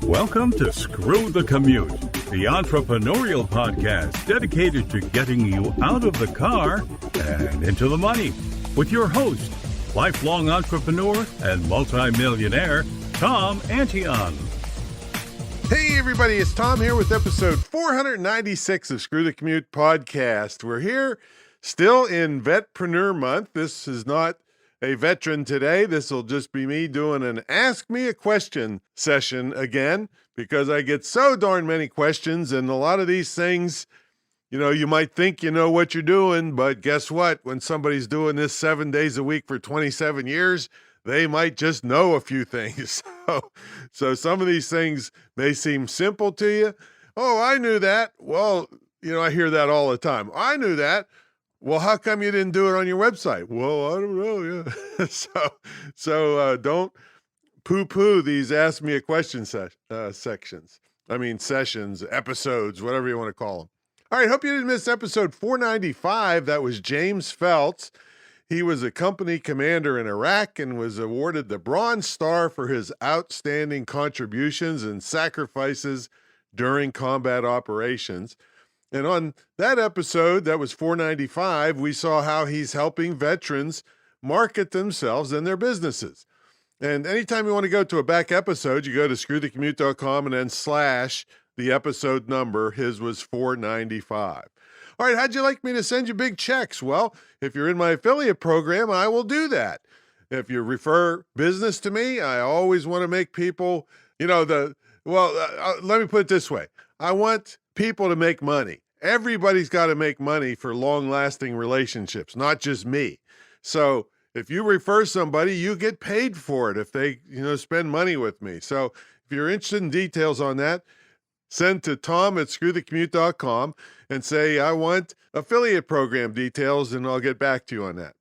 Welcome to Screw the Commute, the entrepreneurial podcast dedicated to getting you out of the car and into the money. With your host, lifelong entrepreneur and multimillionaire, Tom Antion. Hey everybody, it's Tom here with episode 496 of Screw the Commute podcast. We're here still in Vetpreneur Month. This is not a veteran today. This will just be me doing an Ask Me a Question session again, because I get so darn many questions, and a lot of these things, you might think you know what you're doing, but guess what? When somebody's doing this 7 days a week for 27 years, they might just know a few things. So some of these things may seem simple to you. Oh, I knew that. Well, I hear that all the time. I knew that. Well, how come you didn't do it on your website? Well, I don't know. Yeah. so don't poo-poo these Ask Me a Question sessions, episodes, whatever you want to call them. All right, hope you didn't miss episode 495. That was James Phelps. He was a company commander in Iraq and was awarded the Bronze Star for his outstanding contributions and sacrifices during combat operations. And on that episode, that was 495, we saw how he's helping veterans market themselves and their businesses. And anytime you want to go to a back episode, you go to screwthecommute.com and then / the episode number. His was 495. All right, how'd you like me to send you big checks? Well, if you're in my affiliate program, I will do that. If you refer business to me, I always want to make people, let me put it this way. I want people to make money. Everybody's got to make money for long-lasting relationships, not just me. So if you refer somebody, you get paid for it if they, spend money with me. So if you're interested in details on that, send to tom@screwthecommute.com and say, I want affiliate program details, and I'll get back to you on that.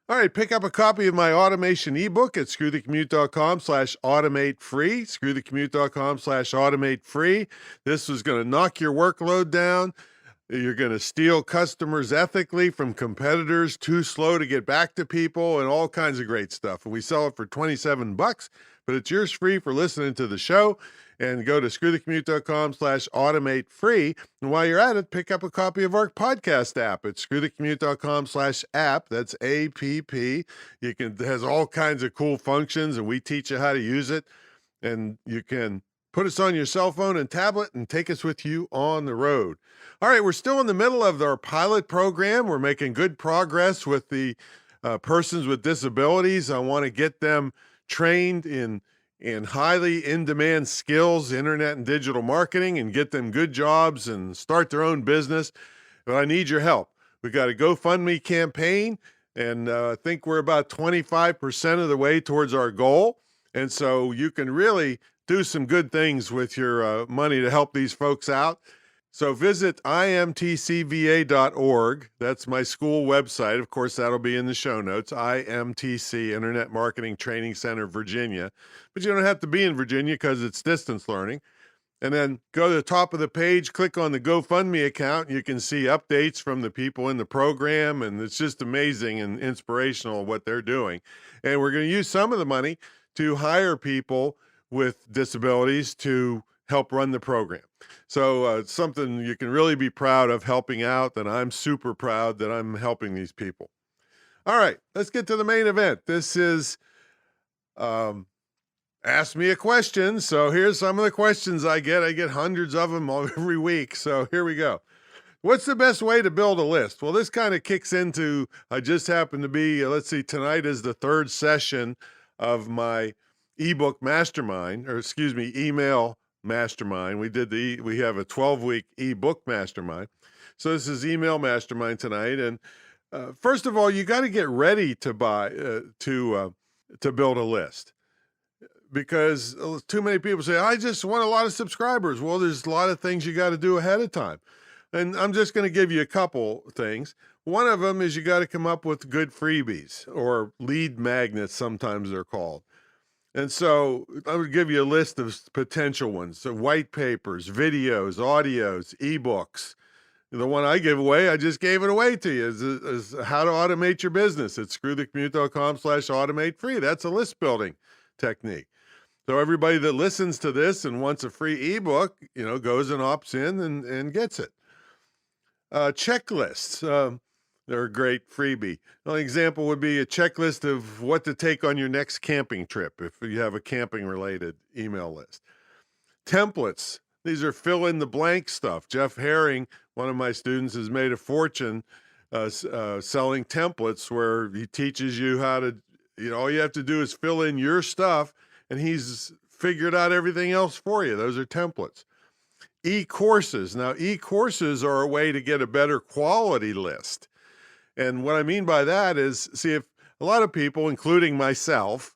All right, pick up a copy of my automation ebook at screwthecommute.com/automate-free, screwthecommute.com/automate-free. This is going to knock your workload down. You're going to steal customers ethically from competitors too slow to get back to people, and all kinds of great stuff. And we sell it for $27, but it's yours free for listening to the show. And go to screwthecommute.com/automate-free. And while you're at it, pick up a copy of our podcast app at screwthecommute.com/app. That's APP. It has all kinds of cool functions, and we teach you how to use it. And you can put us on your cell phone and tablet and take us with you on the road. All right, we're still in the middle of our pilot program. We're making good progress with the persons with disabilities. I want to get them trained in highly in-demand skills, internet and digital marketing, and get them good jobs and start their own business. But I need your help. We got a GoFundMe campaign, and I think we're about 25% of the way towards our goal. And so you can really do some good things with your money to help these folks out. So visit imtcva.org. That's my school website. Of course, that'll be in the show notes. IMTC, Internet Marketing Training Center, Virginia. But you don't have to be in Virginia because it's distance learning. And then go to the top of the page, click on the GoFundMe account, and you can see updates from the people in the program. And it's just amazing and inspirational what they're doing. And we're going to use some of the money to hire people with disabilities to help run the program. So it's something you can really be proud of helping out, and I'm super proud that I'm helping these people. All right, let's get to the main event. This is Ask Me a Question. So here's some of the questions I get. I get hundreds of them every week. So here we go. What's the best way to build a list? Well, this kind of kicks into, I just happen to be, tonight is the third session of my email mastermind. We have a 12-week ebook mastermind. So this is email mastermind tonight. And first of all, you got to get ready to build a list, because too many people say, I just want a lot of subscribers. Well, there's a lot of things you got to do ahead of time. And I'm just going to give you a couple things. One of them is you got to come up with good freebies, or lead magnets, sometimes they're called. And so I would give you a list of potential ones. So white papers, videos, audios, ebooks. The one I give away, I just gave it away to you, is how to automate your business. It's screwthecommute.com/automate-free. That's a list building technique. So everybody that listens to this and wants a free ebook, goes and opts in and gets it. Checklists. They're a great freebie. An example would be a checklist of what to take on your next camping trip if you have a camping related email list. Templates. These are fill in the blank stuff. Jeff Herring, one of my students, has made a fortune selling templates where he teaches you how to, all you have to do is fill in your stuff and he's figured out everything else for you. Those are templates. E-courses. Now, e-courses are a way to get a better quality list. And what I mean by that is, see, if a lot of people, including myself,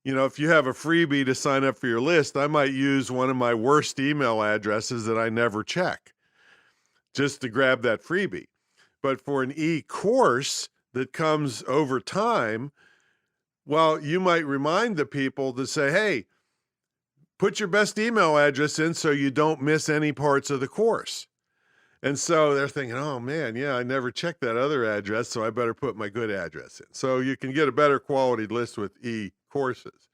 if you have a freebie to sign up for your list, I might use one of my worst email addresses that I never check just to grab that freebie. But for an e-course that comes over time, well, you might remind the people to say, hey, put your best email address in so you don't miss any parts of the course. And so they're thinking, oh man, yeah, I never checked that other address, so I better put my good address in. So you can get a better quality list with e-courses.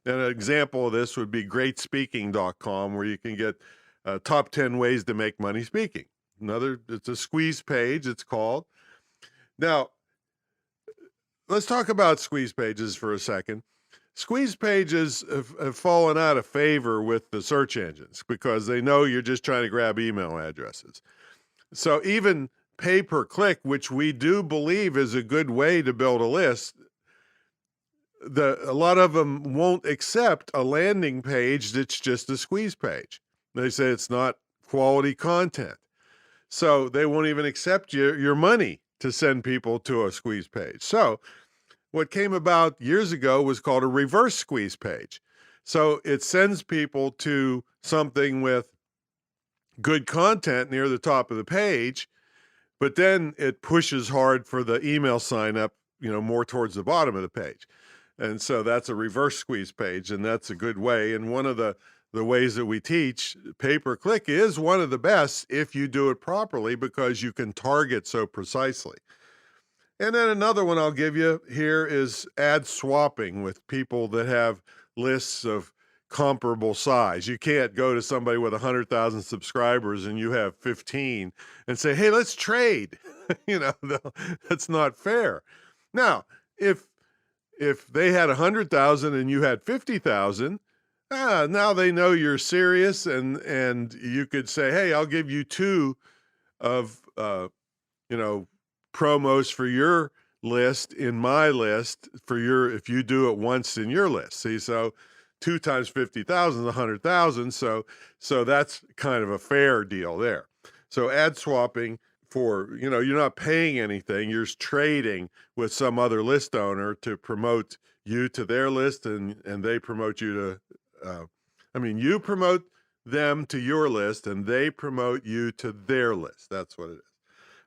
And an example of this would be greatspeaking.com, where you can get top 10 ways to make money speaking. It's a squeeze page, it's called. Now, let's talk about squeeze pages for a second. Squeeze pages have fallen out of favor with the search engines because they know you're just trying to grab email addresses. So even pay-per-click, which we do believe is a good way to build a list, a lot of them won't accept a landing page that's just a squeeze page. They say it's not quality content. So they won't even accept your money to send people to a squeeze page. So what came about years ago was called a reverse squeeze page. So it sends people to something with good content near the top of the page, but then it pushes hard for the email sign up, more towards the bottom of the page. And so that's a reverse squeeze page, and that's a good way. And one of the ways that we teach, pay-per-click is one of the best if you do it properly because you can target so precisely. And then another one I'll give you here is ad swapping with people that have lists of comparable size. You can't go to somebody with 100,000 subscribers and you have 15 and say, hey, let's trade. That's not fair. Now, if they had 100,000 and you had 50,000, now they know you're serious and you could say, hey, I'll give you two of, promos for your list in my list if you do it once in your list. See, so 2 times 50,000 is 100,000. So that's kind of a fair deal there. So ad swapping for, you're not paying anything. You're just trading with some other list owner to promote you to their list and they promote you to, you promote them to your list and they promote you to their list. That's what it is.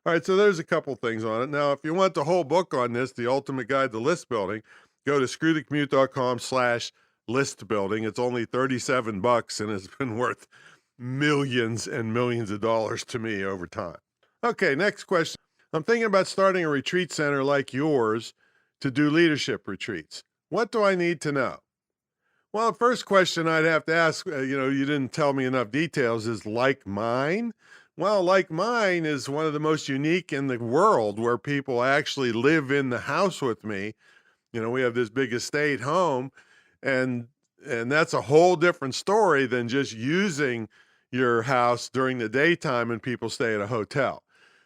All right, so there's a couple things on it. Now, if you want the whole book on this, The Ultimate Guide to List Building, go to screwthecommute.com/list building. It's only $37 and it's been worth millions and millions of dollars to me over time. Okay, next question. I'm thinking about starting a retreat center like yours to do leadership retreats. What do I need to know? Well, the first question I'd have to ask, you didn't tell me enough details, is like mine? Well, like mine is one of the most unique in the world where people actually live in the house with me. We have this big estate home and that's a whole different story than just using your house during the daytime and people stay at a hotel.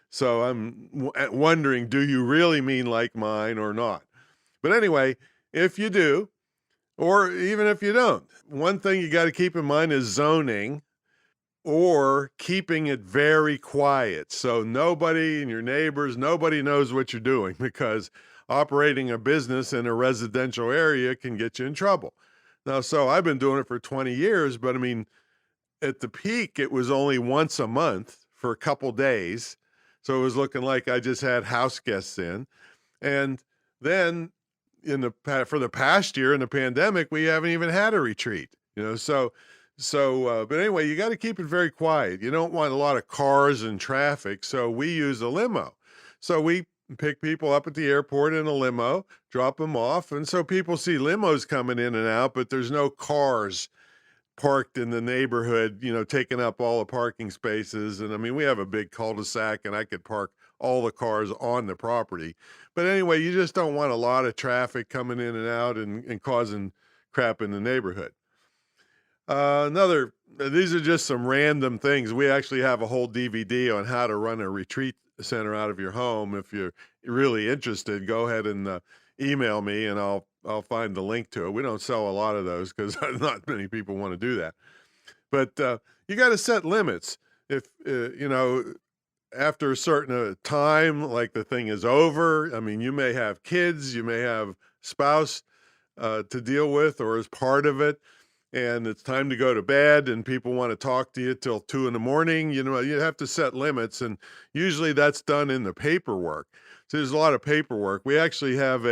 So I'm wondering, do you really mean like mine or not? But anyway, if you do, or even if you don't, one thing you got to keep in mind is zoning or keeping it very quiet. So nobody and your neighbors, nobody knows what you're doing because operating a business in a residential area can get you in trouble. Now, so I've been doing it for 20 years, but at the peak, it was only once a month for a couple days. So it was looking like I just had house guests in. And then for the past year in the pandemic, we haven't even had a retreat, but anyway, you got to keep it very quiet. You don't want a lot of cars and traffic. So we use a limo. So we pick people up at the airport in a limo, drop them off. And so people see limos coming in and out, but there's no cars parked in the neighborhood, taking up all the parking spaces. And I mean, we have a big cul-de-sac and I could park all the cars on the property. But anyway, you just don't want a lot of traffic coming in and out and causing crap in the neighborhood. These are just some random things. We actually have a whole DVD on how to run a retreat center out of your home. If you're really interested, go ahead and email me and I'll find the link to it. We don't sell a lot of those because not many people want to do that. But you got to set limits. If after a certain time, like the thing is over. I mean, you may have kids, you may have spouse to deal with, or as part of it, and it's time to go to bed, and people want to talk to you till 2 a.m. You have to set limits, and usually that's done in the paperwork. So there's a lot of paperwork. We actually have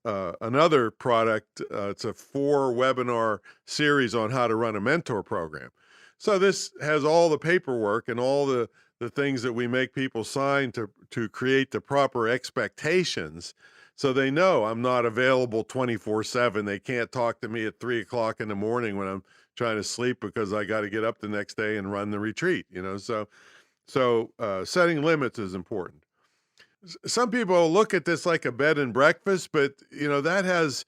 another product. It's a 4-webinar series on how to run a mentor program. So this has all the paperwork and all the things that we make people sign to create the proper expectations. So they know I'm not available 24/7. They can't talk to me at 3 o'clock in the morning when I'm trying to sleep because I got to get up the next day and run the retreat, So setting limits is important. Some people look at this like a bed and breakfast, but that has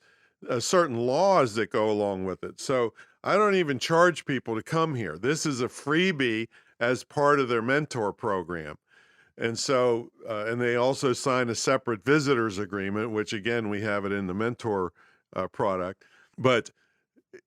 certain laws that go along with it. So I don't even charge people to come here. This is a freebie as part of their mentor program. And so, and they also sign a separate visitors agreement, which again, we have it in the mentor product. But,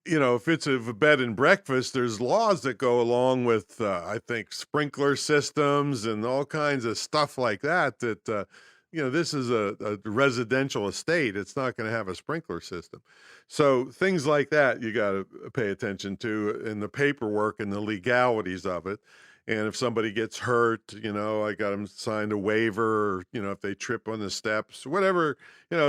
if it's a bed and breakfast, there's laws that go along with, I think, sprinkler systems and all kinds of stuff like that, this is a residential estate. It's not going to have a sprinkler system. So things like that, you got to pay attention to in the paperwork and the legalities of it. And if somebody gets hurt, I got them signed a waiver, or, if they trip on the steps, whatever,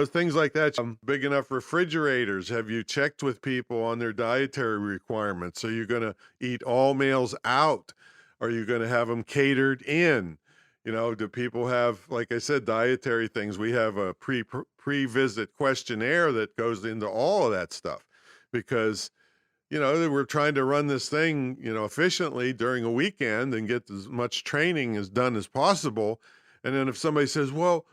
things like that. Big enough refrigerators. Have you checked with people on their dietary requirements? Are you going to eat all meals out? Are you going to have them catered in? Do people have, like I said, dietary things? We have a pre-visit questionnaire that goes into all of that stuff because we're trying to run this thing, efficiently during a weekend and get as much training as done as possible. And then if somebody says, well,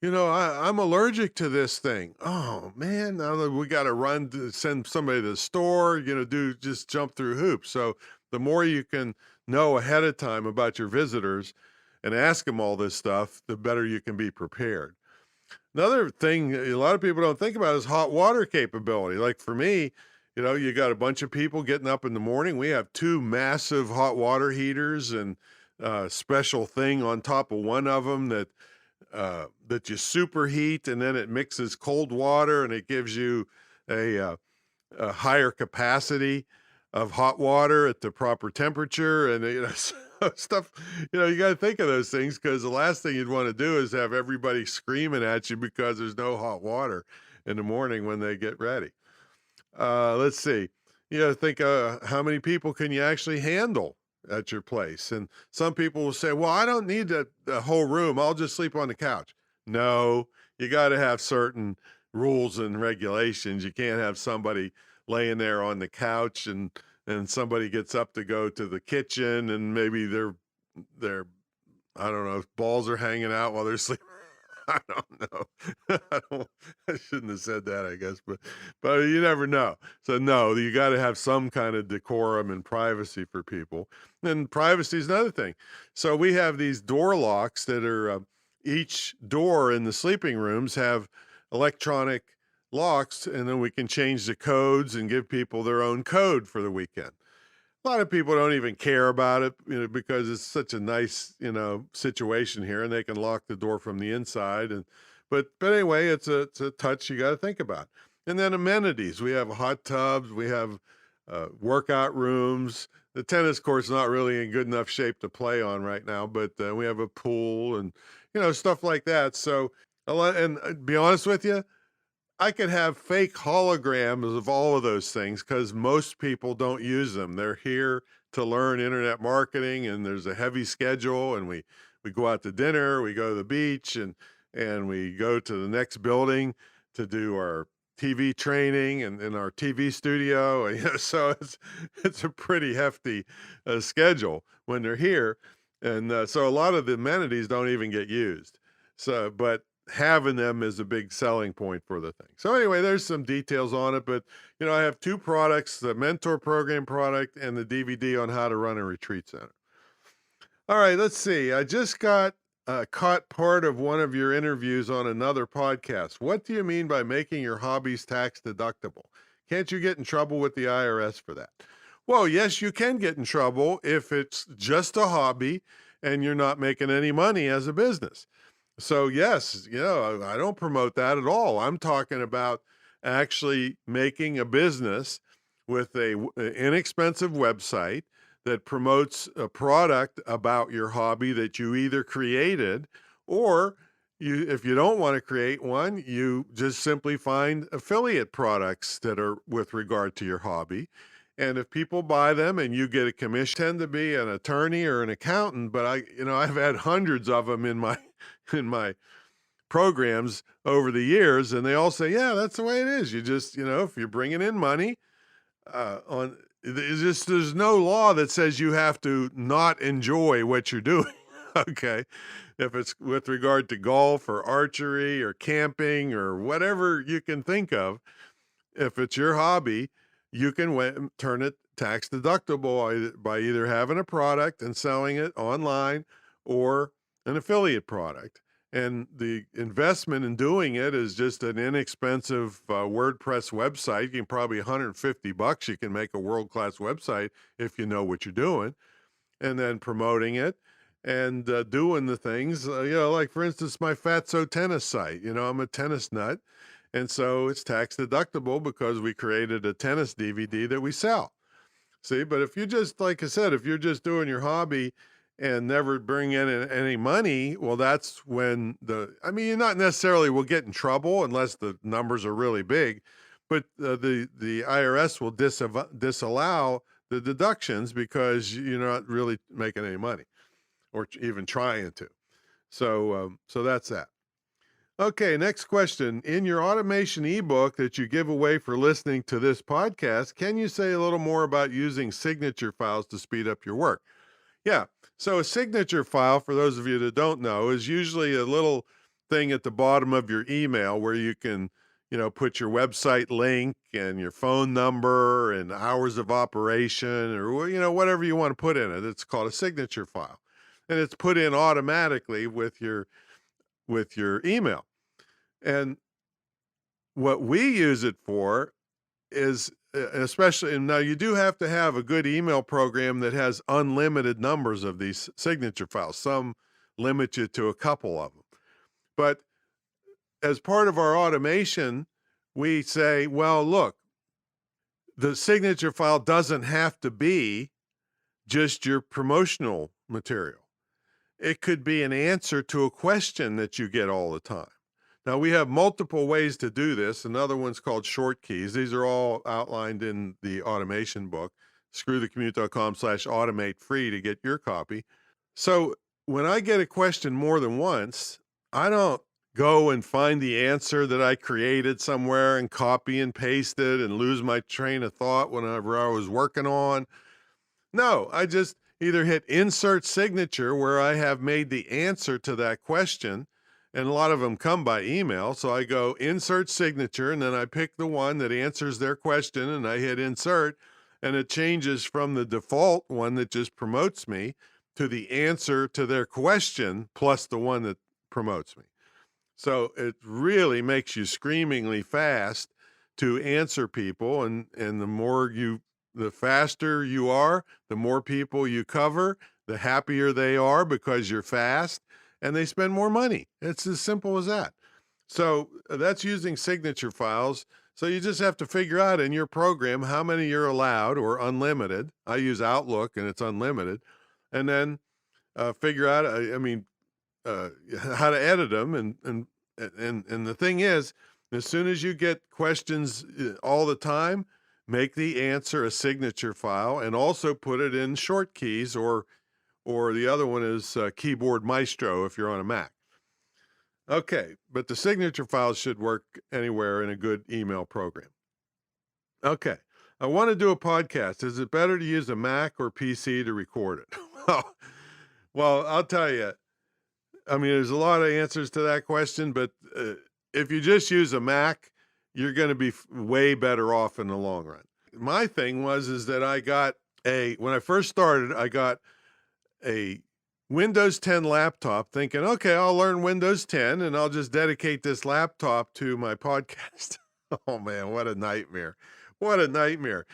I'm allergic to this thing. Oh man, now we got to run to send somebody to the store, just jump through hoops. So the more you can know ahead of time about your visitors and ask them all this stuff, the better you can be prepared. Another thing a lot of people don't think about is hot water capability. Like for me, you got a bunch of people getting up in the morning. We have 2 massive hot water heaters and a special thing on top of one of them that you superheat, and then it mixes cold water and it gives you a higher capacity of hot water at the proper temperature. And stuff, you got to think of those things because the last thing you'd want to do is have everybody screaming at you because there's no hot water in the morning when they get ready. Let's see. Think how many people can you actually handle at your place? And some people will say, well, I don't need the whole room. I'll just sleep on the couch. No, you got to have certain rules and regulations. You can't have somebody laying there on the couch and somebody gets up to go to the kitchen and maybe they're I don't know, balls are hanging out while they're sleeping. I don't know. I shouldn't have said that, I guess, but you never know. So no, you got to have some kind of decorum and privacy for people. And privacy is another thing. So we have these door locks that are each door in the sleeping rooms have electronic locks, and then we can change the codes and give people their own code for the weekend. A lot of people don't even care about it, because it's such a nice, situation here, and they can lock the door from the inside. But anyway, it's a touch you got to think about. And then amenities. We have hot tubs. We have workout rooms. The tennis court's not really in good enough shape to play on right now, but we have a pool and, stuff like that. So, and be honest with you, I could have fake holograms of all of those things because most people don't use them. They're here to learn internet marketing, and there's a heavy schedule, and we go out to dinner, we go to the beach, and and we go to the next building to do our TV training and in our TV studio. So it's a pretty hefty schedule when they're here, and so a lot of the amenities don't even get used. So, but having them is a big selling point for the thing. So anyway, there's some details on it, but I have two products: the mentor program product and the DVD on how to run a retreat center. All right, let's see. I just caught part of one of your interviews on another podcast. What do you mean by making your hobbies tax deductible? Can't you get in trouble with the IRS for that? Well, yes, you can get in trouble if it's just a hobby and you're not making any money as a business. So yes, I don't promote that at all. I'm talking about actually making a business with an inexpensive website that promotes a product about your hobby that you either created, or if you don't want to create one, you just simply find affiliate products that are with regard to your hobby. And if people buy them and you get a commission, tend to be an attorney or an accountant, but I've had hundreds of them in my programs over the years, and they all say, yeah, that's the way it is. You just, if you're bringing in money, there's no law that says you have to not enjoy what you're doing. Okay. If it's with regard to golf or archery or camping or whatever you can think of, if it's your hobby, you can turn it tax deductible by either having a product and selling it online or an affiliate product. And the investment in doing it is just an inexpensive WordPress website. You can probably $150. You can make a world-class website if you know what you're doing, and then promoting it and doing the things, like for instance, my Fatso tennis site. I'm a tennis nut. And so it's tax deductible because we created a tennis DVD that we sell. See, but if you just, like I said, if you're just doing your hobby and never bring in any money, well, that's when you not necessarily will get in trouble unless the numbers are really big, but the IRS will disallow the deductions because you're not really making any money or even trying to. So that's that. Okay, next question. In your automation ebook that you give away for listening to this podcast, can you say a little more about using signature files to speed up your work? Yeah. So a signature file, for those of you that don't know, is usually a little thing at the bottom of your email where you can, put your website link and your phone number and hours of operation or, whatever you want to put in it. It's called a signature file. And it's put in automatically with your email. And what we use it for is, especially, and now you do have to have a good email program that has unlimited numbers of these signature files. Some limit you to a couple of them. But as part of our automation, we say, well, look, the signature file doesn't have to be just your promotional material. It could be an answer to a question that you get all the time. Now, we have multiple ways to do this. Another one's called short keys. These are all outlined in the automation book, screwthecommute.com/automate free to get your copy. So when I get a question more than once, I don't go and find the answer that I created somewhere and copy and paste it and lose my train of thought whenever I was working on. No, I just either hit insert signature where I have made the answer to that question. And a lot of them come by email. So I go insert signature, and then I pick the one that answers their question, and I hit insert, and it changes from the default one that just promotes me to the answer to their question plus the one that promotes me. So it really makes you screamingly fast to answer people. And the faster you are, the more people you cover, the happier they are because you're fast. And they spend more money. It's as simple as that. So that's using signature files. So you just have to figure out in your program how many you're allowed or unlimited. I use Outlook and it's unlimited. And then figure out, how to edit them. And the thing is, as soon as you get questions all the time, make the answer a signature file and also put it in short keys or the other one is Keyboard Maestro if you're on a Mac. Okay, but the signature files should work anywhere in a good email program. Okay, I want to do a podcast. Is it better to use a Mac or PC to record it? Well, I'll tell you. I mean, there's a lot of answers to that question, but if you just use a Mac, you're going to be way better off in the long run. My thing is that when I first started, I got a Windows 10 laptop thinking, okay, I'll learn Windows 10 and I'll just dedicate this laptop to my podcast. Oh man, what a nightmare. What a nightmare.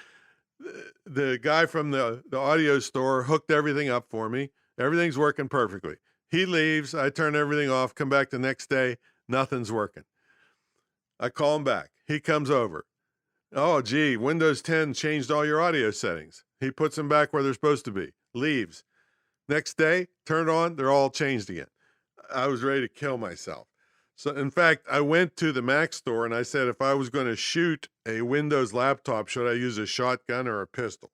The guy from the audio store hooked everything up for me. Everything's working perfectly. He leaves, I turn everything off, come back the next day, nothing's working. I call him back. He comes over. Oh, gee, Windows 10 changed all your audio settings. He puts them back where they're supposed to be, leaves. Next day, turned on, they're all changed again. I was ready to kill myself. So, in fact, I went to the Mac store and I said, if I was going to shoot a Windows laptop, should I use a shotgun or a pistol?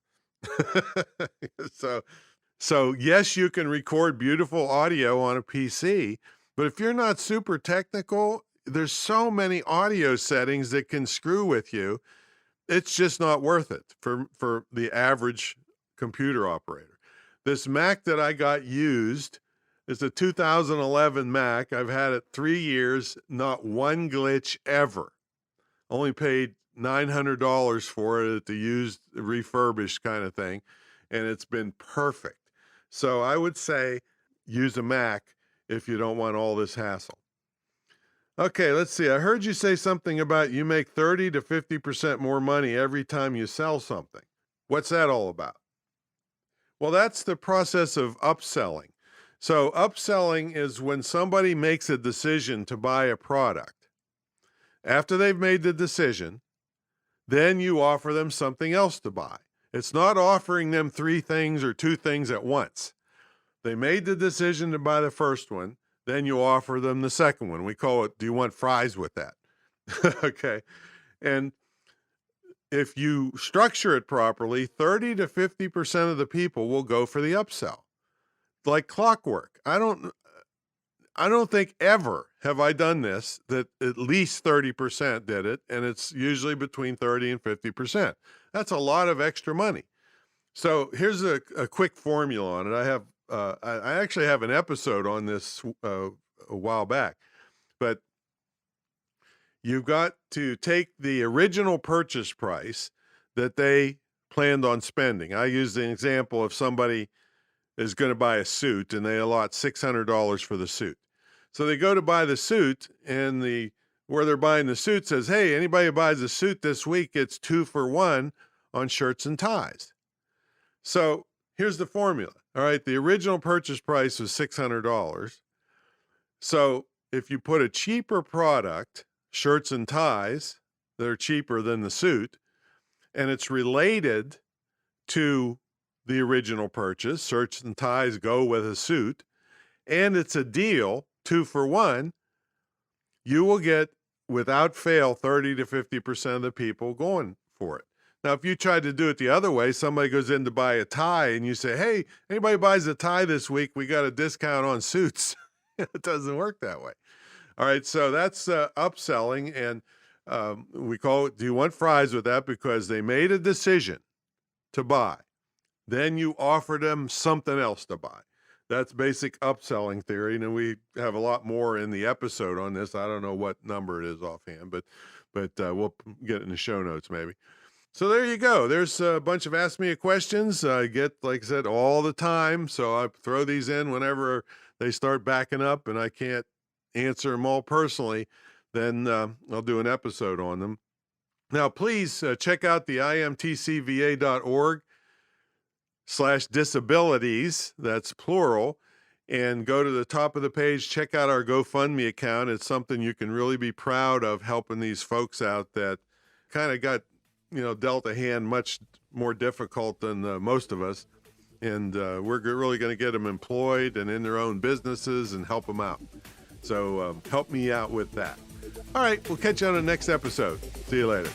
So yes, you can record beautiful audio on a PC, but if you're not super technical, there's so many audio settings that can screw with you. It's just not worth it for the average computer operator. This Mac that I got used is a 2011 Mac. I've had it 3 years, not one glitch ever. Only paid $900 for it at the used refurbished kind of thing, and it's been perfect. So I would say use a Mac if you don't want all this hassle. Okay, let's see. I heard you say something about you make 30 to 50% more money every time you sell something. What's that all about? Well, that's the process of upselling. So upselling is when somebody makes a decision to buy a product. After they've made the decision, then you offer them something else to buy. It's not offering them 3 things or 2 things at once. They made the decision to buy the first one, then you offer them the second one. We call it, do you want fries with that? Okay. And if you structure it properly, 30 to 50% of the people will go for the upsell. Like clockwork. I don't think ever have I done this that at least 30% did it, and it's usually between 30 and 50%. That's a lot of extra money. So here's a quick formula on it. I actually have an episode on this a while back, but you've got to take the original purchase price that they planned on spending. I used an example of somebody is going to buy a suit and they allot $600 for the suit. So they go to buy the suit, and where they're buying the suit says, hey, anybody who buys a suit this week gets 2 for 1 on shirts and ties. So here's the formula. All right, the original purchase price was $600. So if you put a cheaper product, shirts and ties, that are cheaper than the suit, and it's related to the original purchase, shirts and ties go with a suit, and it's a deal, 2 for 1, you will get, without fail, 30 to 50% of the people going for it. Now, if you tried to do it the other way, somebody goes in to buy a tie and you say, hey, anybody buys a tie this week, we got a discount on suits. It doesn't work that way. All right, so that's upselling, and we call it, do you want fries with that? Because they made a decision to buy. Then you offer them something else to buy. That's basic upselling theory, and we have a lot more in the episode on this. I don't know what number it is offhand, but we'll get it in the show notes maybe. So there you go. There's a bunch of Ask Me a Questions. I get, like I said, all the time, so I throw these in whenever they start backing up and I can't answer them all personally. Then I'll do an episode on them. Now, please check out the imtcva.org/disabilities, that's plural, and go to the top of the page, check out our GoFundMe account. It's something you can really be proud of, helping these folks out that kind of got, dealt a hand much more difficult than most of us. And we're really going to get them employed and in their own businesses and help them out. So help me out with that. All right, we'll catch you on the next episode. See you later.